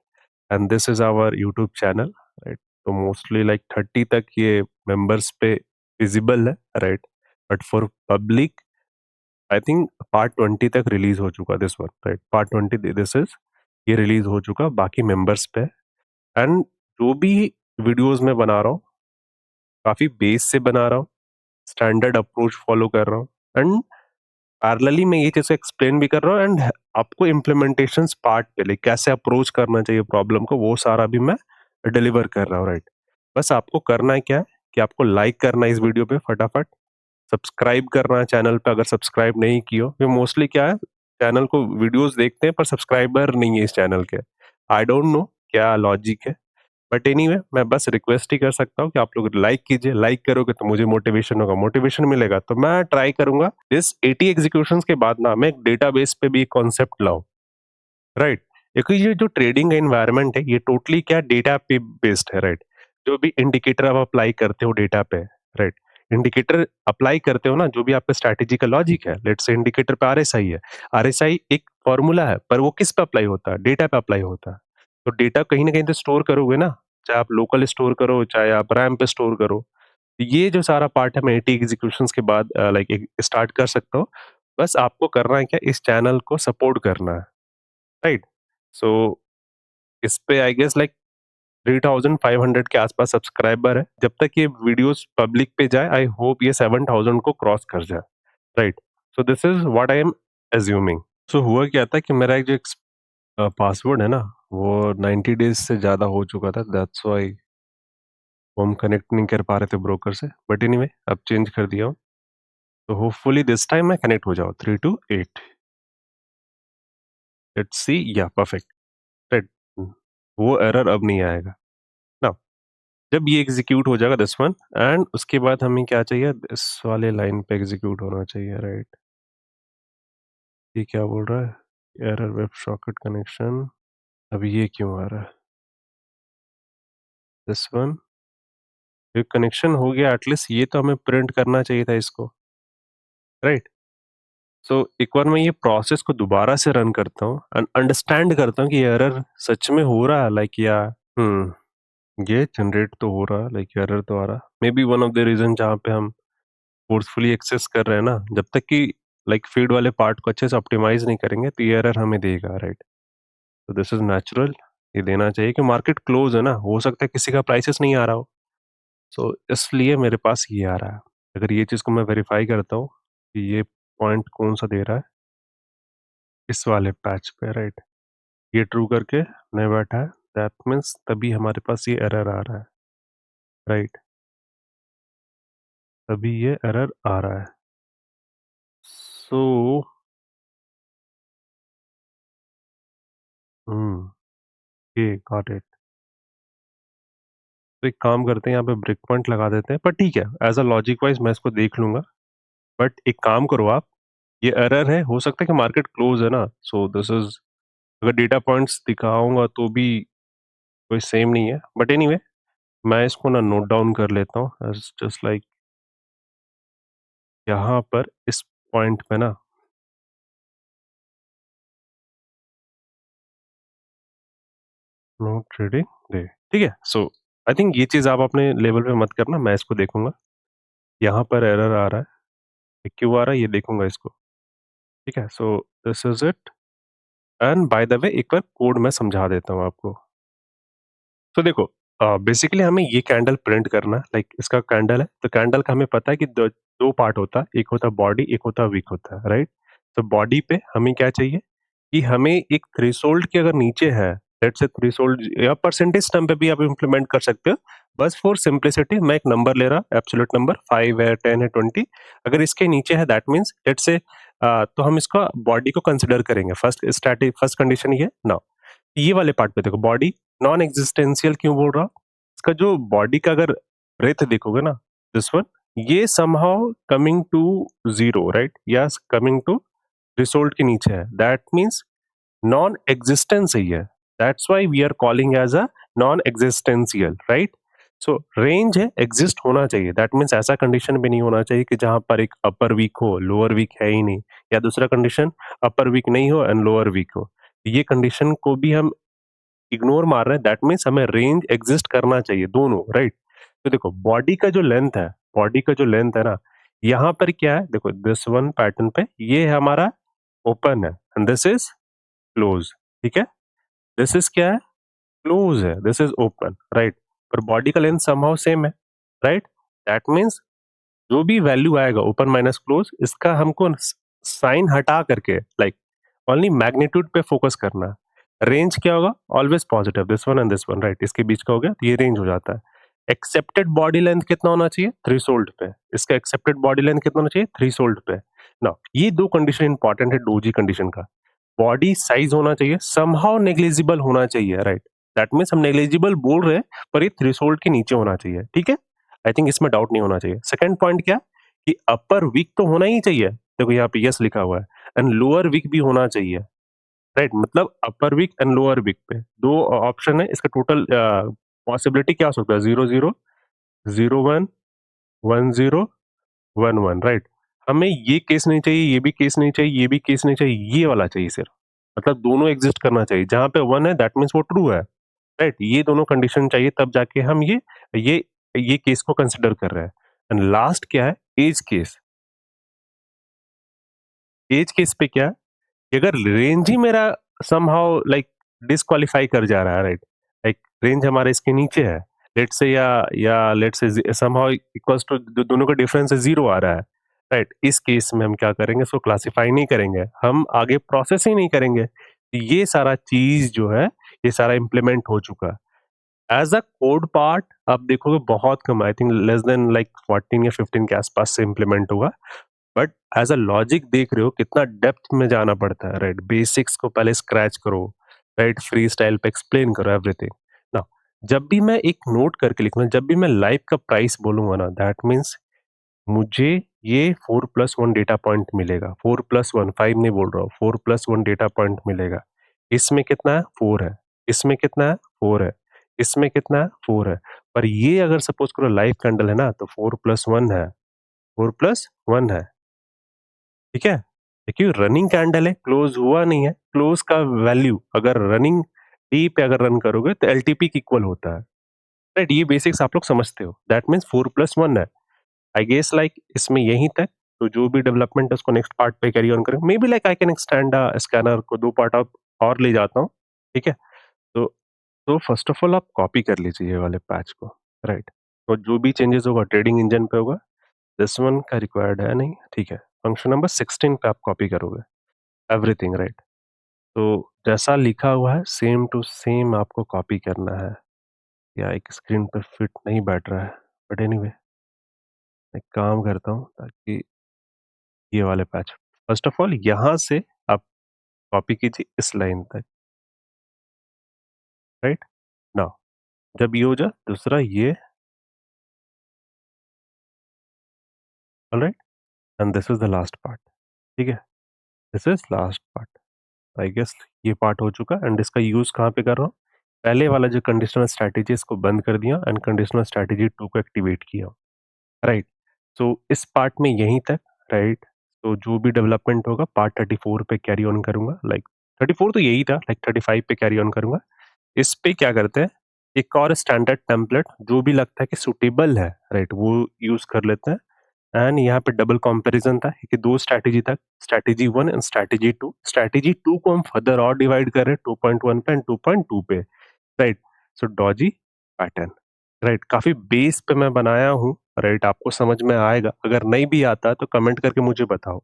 And this is our YouTube channel, right? तो मोस्टली लाइक 30 तक ये मेंबर्स पे विजिबल है, right? But for public I think part 20 तक रिलीज हो चुका this one, right? Part 20 this is, ये रिलीज हो चुका, बाकी मेंबर्स पे। एंड जो भी वीडियोस मैं बना रहा हूँ काफी बेस से बना रहा हूँ, स्टैंडर्ड अप्रोच फॉलो कर रहा हूँ, एंड पैरेलली मैं ये चीज़ एक्सप्लेन भी कर रहा हूँ एंड आपको इम्प्लीमेंटेशन पार्ट पे लाइक कैसे अप्रोच करना चाहिए प्रॉब्लम को, वो सारा भी मैं डिलीवर कर रहा हूँ, राइट? बस आपको करना है क्या है कि आपको लाइक करना है इस वीडियो पे फटाफट, सब्सक्राइब करना है चैनल पे अगर सब्सक्राइब नहीं किया हो। मोस्टली क्या है, चैनल को वीडियोस देखते हैं पर सब्सक्राइबर नहीं है इस चैनल के। आई डोंट नो क्या लॉजिक है, बट एनीवे मैं बस रिक्वेस्ट ही कर सकता हूँ कि आप लोग लाइक कीजिए। लाइक करोगे तो मुझे मोटिवेशन होगा, मोटिवेशन मिलेगा तो मैं ट्राई करूंगा इस 80 एग्जीक्यूशंस के बाद ना मैं एक डेटाबेस पे भी कॉन्सेप्ट लाऊं, राइट? क्योंकि ये जो ट्रेडिंग का एनवायरनमेंट है ये टोटली क्या डेटा पे बेस्ड है, राइट? जो भी इंडिकेटर आप अप्लाई करते हो डेटा पे, राइट? इंडिकेटर अप्लाई करते हो ना, जो भी आपका स्ट्रैटेजी का लॉजिक है, लेट्स से इंडिकेटर पे आरएसआई है, आरएसआई एक फॉर्मूला है, पर वो किस पे अप्लाई होता है, डेटा पे अप्लाई होता है। तो डेटा कहीं ना कहीं तो स्टोर करोगे ना, चाहे आप लोकल स्टोर करो चाहे आप रैम पे स्टोर करो। ये जो सारा पार्ट है मैं 80 एग्जीक्यूशंस के बाद लाइक स्टार्ट कर सकता हूँ। बस आपको करना है क्या, इस चैनल को सपोर्ट करना है, राइट? सो इस पे आई गेस लाइक 3500 के आसपास सब्सक्राइबर है। जब तक ये वीडियोस पब्लिक पे जाए आई होप ये 7000 को क्रॉस कर जाए, right? So this is what I am assuming. So हुआ क्या था कि मेरा एक जो पासवर्ड है ना, वो 90 डेज से ज़्यादा हो चुका था, दैट्स व्हाई वो हम कनेक्ट नहीं कर पा रहे थे ब्रोकर से। बट एनीवे अब चेंज कर दिया हूँ, तो होपफुली दिस टाइम मैं कनेक्ट हो जाऊँ 328। लेट्स सी, या परफेक्ट, राइट। वो एरर अब नहीं आएगा ना। जब ये एग्जीक्यूट हो जाएगा दिस वन, एंड उसके बाद हमें क्या चाहिए, इस वाले लाइन पे एग्जीक्यूट होना चाहिए, राइट? ये क्या बोल रहा है, एरर वेब सॉकेट कनेक्शन। अब ये क्यों आ रहा है, दिस वन। ये कनेक्शन हो गया, एटलीस्ट ये तो हमें प्रिंट करना चाहिए था इसको, राइट? सो एक बार मैं ये प्रोसेस को दोबारा से रन करता हूँ एंड अंडरस्टैंड करता हूँ कि एरर सच में हो रहा है, लाइक या ये जनरेट तो हो रहा है, लाइक एरर तो आ रहा है। Maybe one of the reason जहाँ पे हम फोर्सफुली एक्सेस कर रहे हैं ना, जब तक कि लाइक फीड वाले पार्ट को अच्छे से ऑप्टिमाइज नहीं करेंगे तो ये एरर हमें देगा, राइट? तो दिस इज नेचुरल, ये देना चाहिए कि मार्केट क्लोज है ना, हो सकता है किसी का प्राइसेस नहीं आ रहा हो। सो इसलिए मेरे पास ये आ रहा है। अगर ये चीज़ को मैं वेरीफाई करता हूँ कि ये पॉइंट कौन सा दे रहा है, इस वाले पैच पे, राइट? ये ट्रू करके नहीं बैठा है, दैट मीन्स तभी हमारे पास ये एरर आ रहा है, राइट? तभी ये एरर आ रहा है। सो ये गॉट इट। तो एक काम करते हैं, यहाँ पे ब्रेक पॉइंट लगा देते हैं, पर ठीक है, एज अ लॉजिक वाइज मैं इसको देख लूंगा। बट एक काम करो आप, ये एरर है, हो सकता है कि मार्केट क्लोज है ना, सो दिस इज, अगर डेटा पॉइंट्स दिखाऊंगा तो भी कोई सेम नहीं है। बट एनीवे मैं इसको ना नोट डाउन कर लेता हूँ, जस्ट लाइक यहाँ पर इस पॉइंट पे ना, नो ट्रेडिंग डे, ठीक है? सो आई थिंक ये चीज आप अपने लेवल पे मत करना, मैं इसको देखूंगा। यहाँ पर एरर आ रहा है, ये क्यों आ रहा है ये देखूंगा इसको, ठीक है? सो this is it. And bye the वे एक बार कोड मैं समझा देता हूँ आपको। तो देखो, बेसिकली हमें ये कैंडल प्रिंट करना है, लाइक इसका कैंडल है, तो कैंडल का हमें पता है कि दो पार्ट होता है, एक होता है बॉडी, एक होता है वीक होता है, राइट? तो बॉडी पे हमें क्या चाहिए कि हमें एक थ्रेशोल्ड के अगर नीचे है, लेट्स से थ्रेशोल्ड या परसेंटेज टर्म पे भी आप इंप्लीमेंट कर सकते हो। बस फॉर सिंप्लिसिटी मैं एक नंबर ले रहा, एब्सोल्यूट नंबर 5 है, 10 है, 20। अगर इसके नीचे है दैट मींस लेट्स से, तो हम इसका बॉडी को कंसिडर करेंगे। फर्स्ट कंडीशन ये ना, ये वाले पार्ट पे देखो, बॉडी नॉन एग्जिस्टेंशियल क्यों बोल रहा हूं? इसका जो बॉडी का अगर ब्रेथ देखोगे ना, दिस वन, ये somehow coming to zero, right? या कमिंग टू रिजल्ट के नीचे है, दैट मीन्स नॉन एग्जिस्टेंस ही है। That's why we are calling as a non existential, right? So range है, एग्जिस्ट होना चाहिए, दैट मीन्स ऐसा कंडीशन भी नहीं होना चाहिए कि जहां पर एक अपर वीक हो, लोअर वीक है ही नहीं, या दूसरा कंडीशन अपर वीक नहीं हो एंड लोअर वीक हो। ये कंडीशन को भी हम इग्नोर मार रहे हैं, दैट मीन्स हमें रेंज एग्जिस्ट करना चाहिए दोनों, राइट? तो देखो बॉडी का जो लेंथ है, बॉडी का जो लेंथ है ना, यहाँ पर क्या है, देखो दिस वन पैटर्न पे ये हमारा ओपन है एंड दिस इज क्लोज, ठीक है? दिस इज क्या है, क्लोज है, दिस इज ओपन, राइट? पर बॉडी का लेंथ समहाउ सेम है, राइट? दैट मीन्स जो भी वैल्यू आएगा ओपन माइनस क्लोज, इसका हमको साइन हटा करके लाइक ओनली मैग्नीट्यूड पे फोकस करना है। रेंज क्या होगा, always positive, this one and this one, right? इसके बीच का हो गया तो ये रेंज हो जाता है। एक्सेप्टेड बॉडी लेंथ कितना होना चाहिए, थ्रेशोल्ड पे। इसका एक्सेप्टेड बॉडी लेंथ कितना होना चाहिए, थ्रेशोल्ड पे। ना ये दो कंडीशन इंपॉर्टेंट है डोजी कंडीशन का। बॉडी साइज होना चाहिए, समहाउ नेग्लिजिबल होना चाहिए, राइट? दैट मीन्स हम नेग्लिजिबल बोल रहे हैं पर ये थ्रेशोल्ड के नीचे होना चाहिए, ठीक है? आई थिंक इसमें डाउट नहीं होना चाहिए। सेकंड पॉइंट क्या, कि अपर वीक तो होना ही चाहिए, देखो यहाँ पे यस लिखा हुआ है, एंड लोअर वीक भी होना चाहिए, राइट? मतलब अपर वीक एंड लोअर वीक पे दो ऑप्शन है, इसका टोटल पॉसिबिलिटी क्या हो सकता है, 0 0, 0 1, 1 0, 1 1, राइट? हमें ये केस नहीं चाहिए, ये भी केस नहीं चाहिए, ये भी केस नहीं चाहिए, ये वाला चाहिए सिर्फ। मतलब दोनों एग्जिस्ट करना चाहिए, जहां पे वन है दैट मीन्स वो ट्रू है, राइट? ये दोनों कंडीशन चाहिए, तब जाके हम ये ये केस को कंसिडर कर रहे हैं। एंड लास्ट क्या है, एज केस। एज केस पे क्या है कि अगर रेंज ही मेरा समहाउ लाइक डिस्क्वालीफाई कर जा रहा है, राइट, लाइक रेंज हमारे इसके नीचे है, लेट्स से, या लेट्स से समहाउ इक्वल्स टू, दोनों का डिफरेंस है, जीरो आ रहा है, राइट, इस केस में हम क्या करेंगे, इसको क्लासिफाई नहीं करेंगे, हम आगे प्रोसेस ही नहीं करेंगे। ये सारा चीज जो है, ये सारा इम्प्लीमेंट हो चुका है एज अ कोड पार्ट। आप देखोगे बहुत कम, I think less than like 14 या 15 के आसपास से इम्प्लीमेंट होगा। बट एज अ लॉजिक देख रहे हो कितना डेप्थ में जाना पड़ता है, राइट, बेसिक्स को पहले स्क्रैच करो, राइट, फ्री स्टाइल पे एक्सप्लेन करो एवरीथिंग ना। जब भी मैं एक नोट करके लिखूंगा, जब भी मैं लाइव का प्राइस बोलूंगा ना, दैट मीन्स मुझे ये 4+1 डेटा पॉइंट मिलेगा। 4+1, 5 नहीं बोल रहा हूँ, 4+1 डेटा पॉइंट मिलेगा। इसमें कितना है, 4 है। इसमें कितना है, 4 है। इसमें कितना है, 4 है। पर ये अगर सपोज करो लाइव कैंडल है ना, तो 4+1 है, 4+1 है, ठीक है। देखिए रनिंग कैंडल है, क्लोज हुआ नहीं है, क्लोज का वैल्यू अगर रनिंग डी पे अगर रन करोगे तो एलटीपी की इक्वल होता है, राइट। ये बेसिक्स आप लोग समझते हो, दैट मीन्स 4+1 है। आई गेस लाइक इसमें यहीं तक। तो जो भी डेवलपमेंट है उसको नेक्स्ट पार्ट पे कैरी ऑन करें, may be like I can extend scanner को 2 पार्ट ऑफ और ले जाता हूँ, ठीक है। तो फर्स्ट ऑफ ऑल आप कॉपी कर लीजिए ये वाले पैच को, राइट। तो जो भी चेंजेस होगा ट्रेडिंग इंजन पे होगा। दिस वन का रिक्वायर्ड है नहीं, ठीक है। फंक्शन नंबर 16 पे आप कॉपी करोगे एवरीथिंग, राइट। तो जैसा लिखा हुआ है सेम टू सेम आपको कॉपी करना है। या एक स्क्रीन पर फिट नहीं बैठ रहा है, बट एनीवे एक काम करता हूँ ताकि ये वाले पैच, फर्स्ट ऑफ ऑल यहाँ से आप कॉपी कीजिए इस लाइन तक, राइट नाउ। जब ये हो जाए दूसरा ये, alright, and this is the last part, ठीक है। This is last part. I guess ये पार्ट हो चुका एंड इसका यूज कहाँ पे कर रहा हूँ, पहले वाला जो कंडीशनल स्ट्रैटेजी इसको बंद कर दिया एंड कंडीशनल स्ट्रैटेजी 2 को एक्टिवेट किया, राइट। सो इस पार्ट में यहीं तक, राइट। तो जो भी डेवलपमेंट होगा पार्ट 34 पे कैरी ऑन करूंगा, लाइक 34 तो यही था, लाइक 35 पे कैरी ऑन करूंगा। इस पे क्या करते हैं, एक और स्टैंडर्ड टेम्पलेट जो भी लगता है कि सुटेबल है, राइट, वो यूज कर लेते हैं। एंड यहाँ पे डबल कंपैरिजन था कि दो स्ट्रैटेजी था, स्ट्रैटेजी 1 एंड स्ट्रैटेजी 2। स्ट्रैटेजी 2 को हम फर्दर और डिवाइड कर रहे हैं 2.1 पे एंड 2.2 पे, राइट। सो डॉजी पैटर्न, राइट, काफी बेस पे मैं बनाया हूँ, राइट। आपको समझ में आएगा, अगर नहीं भी आता तो कमेंट करके मुझे बताओ,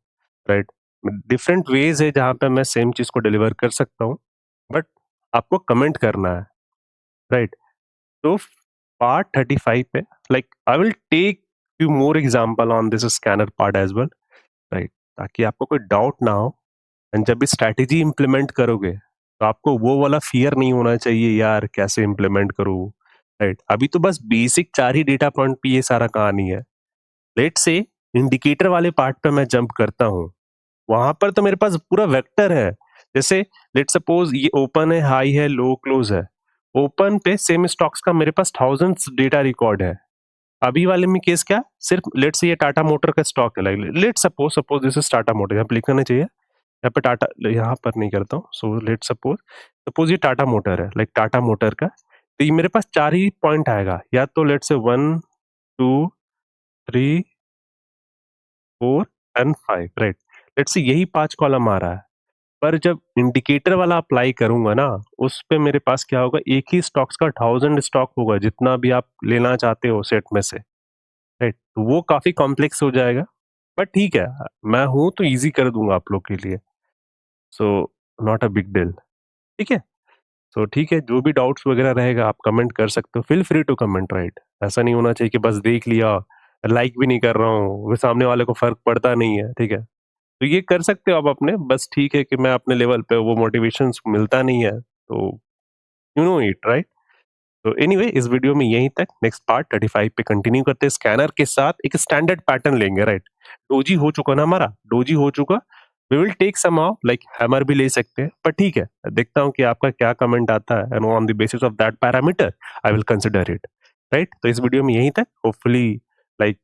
राइट। डिफरेंट वेज है जहाँ पे मैं सेम चीज को डिलीवर कर सकता हूँ, बट आपको कमेंट करना है, राइट। तो पार्ट 35 पे like I will take few more example on this scanner part as well, right, ताकि आपको कोई डाउट ना हो। एंड जब भी स्ट्रैटेजी इंप्लीमेंट करोगे तो आपको वो वाला फियर नहीं होना चाहिए, यार कैसे इंप्लीमेंट करूँ, राइट। अभी तो बस बेसिक 4 ही डेटा पॉइंट पे ये सारा कहानी है। लेट से इंडिकेटर वाले पार्ट पे मैं जंप करता हूँ, वहां पर तो मेरे पास पूरा वेक्टर है। जैसे लेट सपोज ये ओपन है, हाई है, लो, क्लोज है। ओपन पे सेम स्टॉक्स का मेरे पास थाउजेंड्स डेटा रिकॉर्ड है। अभी वाले में केस क्या, सिर्फ लेट से ये टाटा मोटर का स्टॉक है, like let suppose suppose this is Tata motor, यहाँ पे लिखना नहीं चाहिए, यहाँ पे टाटा, यहाँ पर नहीं करता हूँ। सो लेट सपोज सपोज ये टाटा मोटर है, लाइक टाटा मोटर का। तो ये मेरे पास 4 ही पॉइंट आएगा, या तो लेट से 1, 2, 3, 4 एंड 5, राइट। लेट से यही 5 कॉलम आ रहा है। पर जब इंडिकेटर वाला अप्लाई करूंगा ना, उस पे मेरे पास क्या होगा, एक ही स्टॉक्स का 1000 स्टॉक होगा, जितना भी आप लेना चाहते हो सेट में से, राइट। तो वो काफी कॉम्प्लेक्स हो जाएगा, बट ठीक है, मैं हूं तो इजी कर दूंगा आप लोग के लिए। So not a big deal, ठीक है। सो ठीक है, जो भी डाउट्स वगैरह रहेगा आप कमेंट कर सकते हो, feel free to comment, right. ऐसा नहीं होना चाहिए कि बस देख लिया, लाइक भी नहीं कर रहा हूँ, वो सामने वाले को फर्क पड़ता नहीं है, ठीक है। तो ये कर सकते हो आप अपने, बस ठीक है कि मैं अपने लेवल पे वो मोटिवेशन मिलता नहीं है, तो यू नो इट, राइट। तो एनीवे इस वीडियो में यहीं तक, नेक्स्ट पार्ट 35 पे कंटिन्यू करते हैं, स्कैनर के साथ एक स्टैंडर्ड पैटर्न लेंगे, राइट। डोजी हो चुका ना हमारा, डोजी हो चुका, we will take some how like hammer भी ले सकते हैं, पर ठीक है, देखता हूँ कि आपका क्या कमेंट आता है and on the basis of that parameter I will consider it, right. तो इस वीडियो में यहीं तक, hopefully like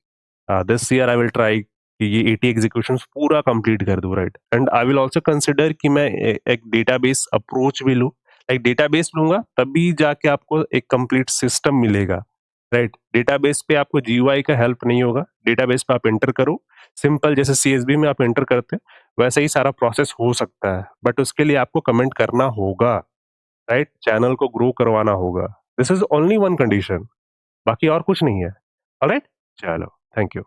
this year I will try कि ये 80 एग्जीक्यूशंस पूरा कंप्लीट कर दूं, right. And I will also consider कि मैं एक डेटाबेस अप्रोच भी लूं, एक डेटाबेस लूंगा तभी जाके आपको एक कंप्लीट सिस्टम मिलेगा, राइट। डेटाबेस पे आपको जीयूआई का हेल्प नहीं होगा, डेटाबेस पे आप एंटर करो, सिंपल जैसे सीएसवी में आप एंटर करते हैं वैसा ही सारा प्रोसेस हो सकता है, बट उसके लिए आपको कमेंट करना होगा, राइट। चैनल को ग्रो करवाना होगा। This is only one condition, बाकी और कुछ नहीं है। ऑलराइट, चलो, थैंक यू।